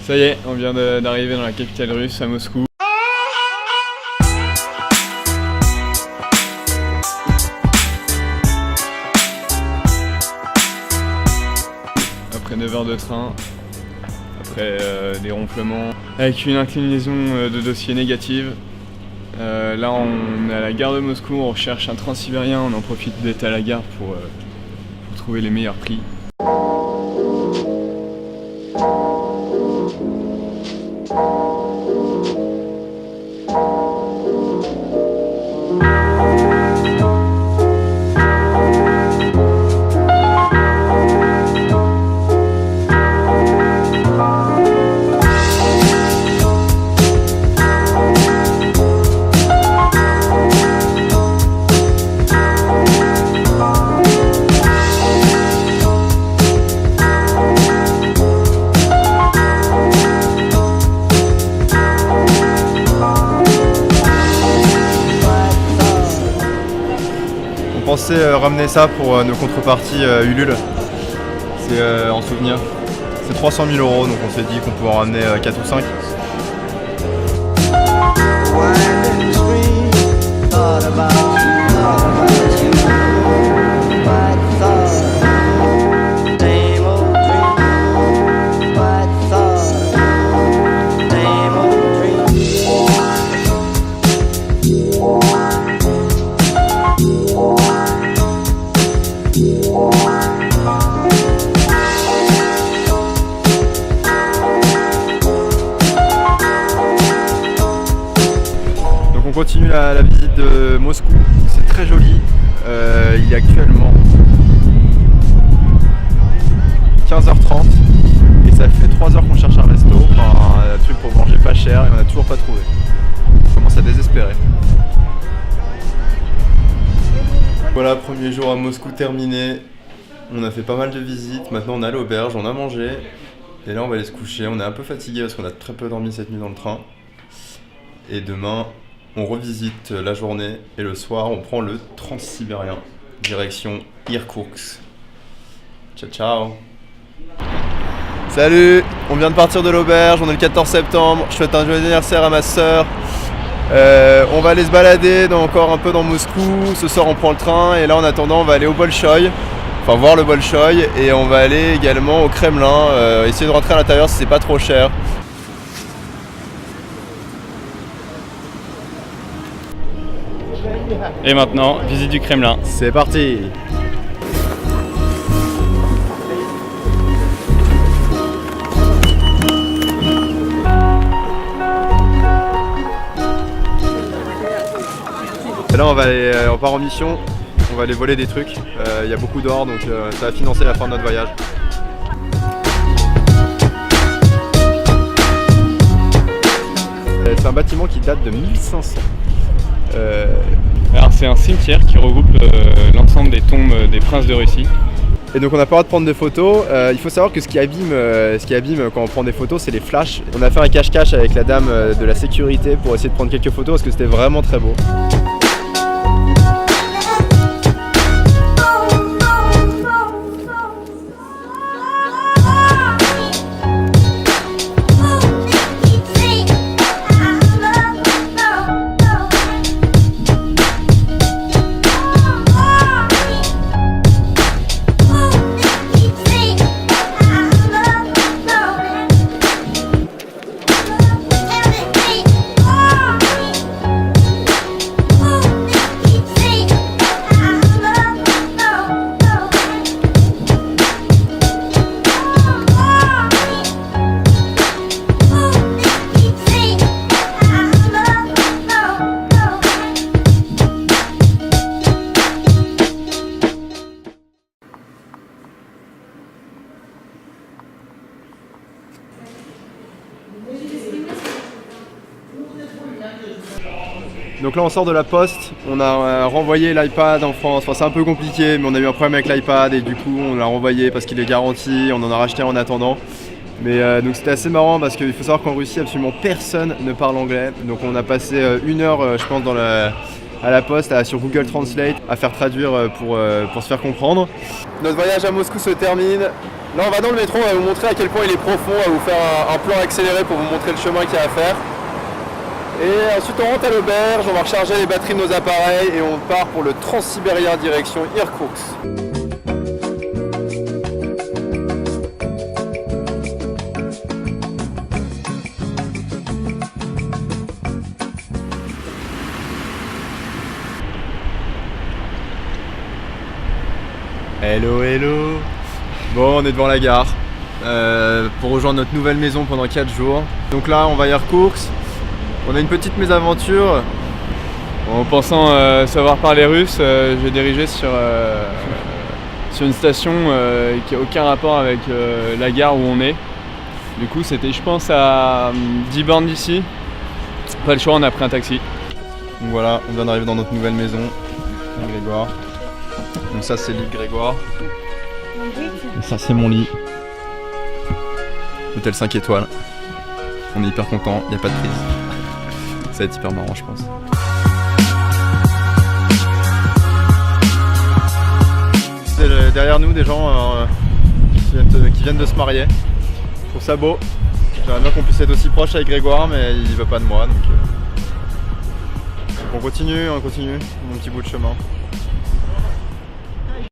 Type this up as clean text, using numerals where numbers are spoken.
Ça y est, on vient d'arriver dans la capitale russe, à Moscou. Après 9 heures de train, après des ronflements, avec une inclinaison de dossier négative. Là on est à la gare de Moscou, on recherche un transsibérien, on en profite d'être à la gare pour trouver les meilleurs prix. On pensait ramener ça pour nos contreparties Ulule, c'est en souvenir. C'est 300 000 €, donc on s'est dit qu'on pouvait en ramener 4 ou 5. On continue la visite de Moscou, c'est très joli, il est actuellement 15h30 et ça fait 3 heures qu'on cherche un resto, un truc pour manger pas cher et on n'a toujours pas trouvé. On commence à désespérer. Voilà, premier jour à Moscou terminé, on a fait pas mal de visites, maintenant on est à l'auberge, on a mangé et là on va aller se coucher, on est un peu fatigué parce qu'on a très peu dormi cette nuit dans le train et demain on revisite la journée et le soir on prend le transsibérien, direction Irkoutsk. Ciao ciao. Salut, on vient de partir de l'auberge, on est le 14 septembre, je souhaite un joyeux anniversaire à ma soeur. On va aller se balader encore un peu dans Moscou, ce soir on prend le train et là en attendant on va aller au Bolchoï, enfin voir le Bolchoï et on va aller également au Kremlin, essayer de rentrer à l'intérieur si c'est pas trop cher. Et maintenant, visite du Kremlin. C'est parti. Et là on part en mission, on va aller voler des trucs, il y a beaucoup d'or donc ça va financer la fin de notre voyage. C'est un bâtiment qui date de 1500. Alors c'est un cimetière qui regroupe l'ensemble des tombes des princes de Russie. Et donc on n'a pas le droit de prendre des photos. Il faut savoir que ce qui abîme quand on prend des photos, c'est les flashs. On a fait un cache-cache avec la dame de la sécurité pour essayer de prendre quelques photos parce que c'était vraiment très beau. Donc là on sort de la poste, on a renvoyé l'iPad en France, enfin c'est un peu compliqué mais on a eu un problème avec l'iPad et du coup on l'a renvoyé parce qu'il est garanti, on en a racheté en attendant. Mais donc c'était assez marrant parce qu'il faut savoir qu'en Russie absolument personne ne parle anglais. Donc on a passé 1 heure je pense à la poste sur Google Translate à faire traduire pour se faire comprendre. Notre voyage à Moscou se termine. Là on va dans le métro, on va vous montrer à quel point il est profond, on va vous faire un plan accéléré pour vous montrer le chemin qu'il y a à faire. Et ensuite on rentre à l'auberge, on va recharger les batteries de nos appareils et on part pour le Transsibérien direction Irkoutsk. Hello, hello. Bon, on est devant la gare pour rejoindre notre nouvelle maison pendant 4 jours. Donc là, on va à Irkoutsk. On a une petite mésaventure. En pensant savoir parler russe, j'ai dirigé sur une station qui n'a aucun rapport avec la gare où on est. Du coup, c'était, je pense, à 10 bornes d'ici. Pas le choix, on a pris un taxi. Donc voilà, on vient d'arriver dans notre nouvelle maison. Grégoire. Donc ça, c'est le lit de Grégoire. Et ça, c'est mon lit. Hôtel 5 étoiles. On est hyper content, il n'y a pas de prise. Ça va être hyper marrant, je pense. C'est derrière nous des gens qui viennent de se marier. Je trouve ça beau. J'aimerais bien qu'on puisse être aussi proche avec Grégoire, mais il veut pas de moi. Donc on continue, mon petit bout de chemin.